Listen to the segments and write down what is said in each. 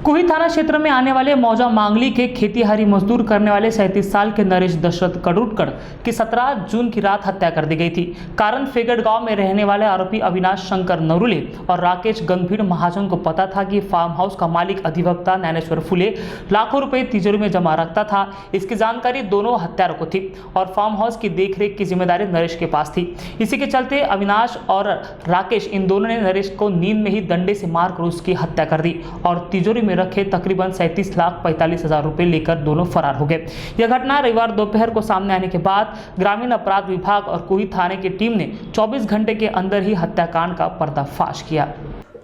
कुही थाना क्षेत्र में आने वाले मौजा मांगली के खेतीहारी मजदूर करने वाले 37 साल के नरेश दशरथ कडुटकर की 17 जून की रात हत्या कर दी गई थी। कारण फेगड़ गांव में रहने वाले आरोपी अविनाश शंकर नरुले और राकेश गंभीर महाजन को पता था कि फार्म हाउस का मालिक अधिवक्ता ज्ञानेश्वर फुले लाखों रुपए तिजोरी में जमा रखता था। इसकी जानकारी दोनों हत्यारों को थी और फार्म हाउस की देखरेख की जिम्मेदारी नरेश के पास थी। इसी के चलते अविनाश और राकेश इन दोनों ने नरेश को नींद में ही डंडे से मारकर उसकी हत्या कर दी और तिजोरी में रखे तकरीबन 37,45,000 रुपए लेकर दोनों फरार हो गए। यह घटना रविवार दोपहर को सामने आने के बाद ग्रामीण अपराध विभाग और कुही थाने की टीम ने 24 घंटे के अंदर ही हत्याकांड का पर्दाफाश किया।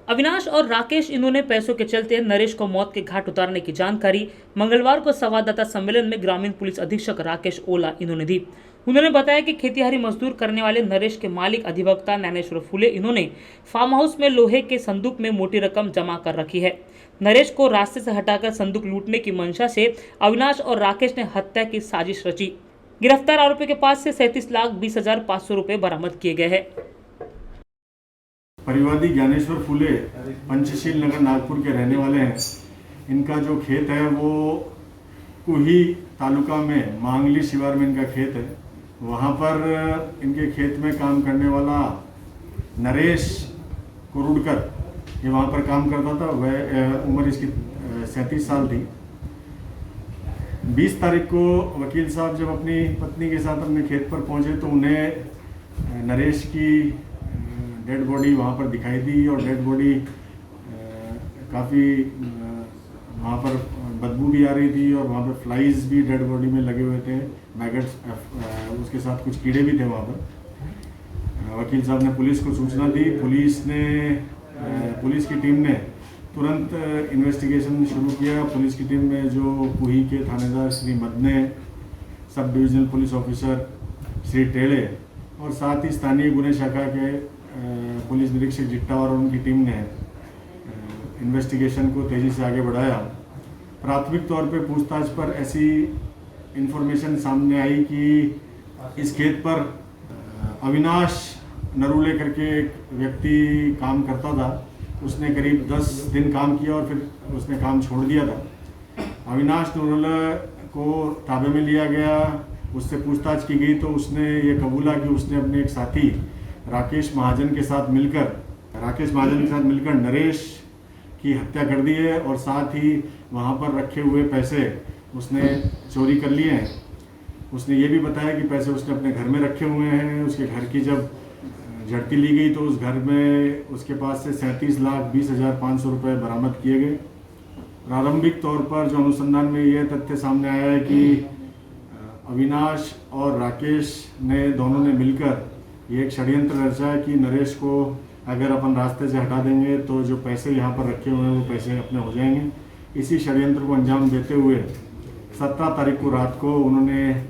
अविनाश और राकेश इन्होंने पैसों के चलते नरेश को मौत के घाट उतारने की जानकारी मंगलवार को संवाददाता सम्मेलन में ग्रामीण पुलिस अधीक्षक राकेश ओला इन्होंने दी। उन्होंने बताया कि खेतीहारी मजदूर करने वाले नरेश के मालिक अधिवक्ता ज्ञानेश्वर फुले इन्होंने फार्म हाउस में लोहे के संदूक में मोटी रकम जमा कर रखी है। नरेश को रास्ते से हटाकर संदूक लूटने की मंशा से अविनाश और राकेश ने हत्या की साजिश रची। गिरफ्तार आरोपी के पास से 37,20,500 रुपए बरामद किए गए हैं। परिवादी ज्ञानेश्वर फुले पंचशील नगर नागपुर के रहने वाले हैं। इनका जो खेत है वो कुही तालुका में मांगली शिवार में इनका खेत है। वहाँ पर इनके खेत में काम करने वाला नरेश कुरुडकर ये वहाँ पर काम करता था। वह उम्र इसकी 37 साल थी। 20 तारीख को वकील साहब जब अपनी पत्नी के साथ अपने खेत पर पहुँचे तो उन्हें नरेश की डेड बॉडी वहाँ पर दिखाई दी और डेड बॉडी काफ़ी वहाँ पर बदबू भी आ रही थी और वहाँ पर फ्लाइज भी डेड बॉडी में लगे हुए थे, मैगट्स, उसके साथ कुछ कीड़े भी थे वहाँ पर। वकील साहब ने पुलिस को सूचना दी। पुलिस की टीम ने तुरंत इन्वेस्टिगेशन शुरू किया। पुलिस की टीम में जो कुही के थानेदार Shri Madne, sub divisional police officer Shri Tede और साथ ही स्थानीय गुने शाखा के पुलिस निरीक्षक जिट्टा और उनकी टीम ने इन्वेस्टिगेशन को तेज़ी से आगे बढ़ाया। प्राथमिक तौर पे पूछताछ पर ऐसी इन्फॉर्मेशन सामने आई कि इस खेत पर अविनाश नरुले करके एक व्यक्ति काम करता था। उसने करीब 10 दिन काम किया और फिर उसने काम छोड़ दिया था। अविनाश नरुले को ताबे में लिया गया, उससे पूछताछ की गई तो उसने ये कबूला कि उसने अपने एक साथी राकेश महाजन के साथ मिलकर नरेश की हत्या कर दी है और साथ ही वहाँ पर रखे हुए पैसे उसने चोरी कर लिए हैं। उसने ये भी बताया कि पैसे उसने अपने घर में रखे हुए हैं। उसके घर की जब झड़ती ली गई तो उस घर में उसके पास से 37,20,500 रुपये बरामद किए गए। प्रारंभिक तौर पर जो अनुसंधान में यह तथ्य सामने आया है कि अविनाश और राकेश ने दोनों ने मिलकर ये एक षड्यंत्र रचा है कि नरेश को अगर अपन रास्ते से हटा देंगे तो जो पैसे यहाँ पर रखे हुए हैं वो पैसे अपने हो जाएंगे। इसी षड्यंत्र को अंजाम देते हुए 17 तारीख को रात को उन्होंने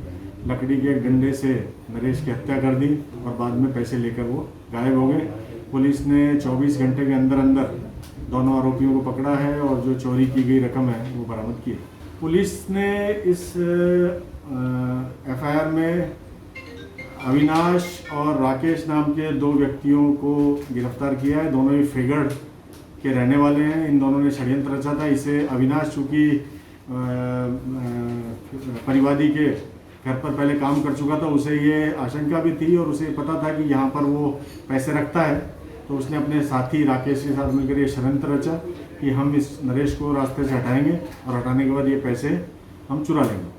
लकड़ी के एक डंडे से नरेश की हत्या कर दी और बाद में पैसे लेकर वो गायब हो गए। पुलिस ने 24 घंटे के अंदर दोनों आरोपियों को पकड़ा है और जो चोरी की गई रकम है वो बरामद की है। पुलिस ने इस एफआईआर में अविनाश और राकेश नाम के 2 व्यक्तियों को गिरफ्तार किया है। दोनों ही फेगड़ के रहने वाले हैं। इन दोनों ने षड्यंत्र रचा था। इसे अविनाश चूँकि परिवादी के घर पर पहले काम कर चुका था, उसे ये आशंका भी थी और उसे पता था कि यहाँ पर वो पैसे रखता है, तो उसने अपने साथी राकेश के साथ मिलकर ये षड्यंत्र रचा कि हम इस नरेश को रास्ते से हटाएंगे और हटाने के बाद ये पैसे हम चुरा लेंगे।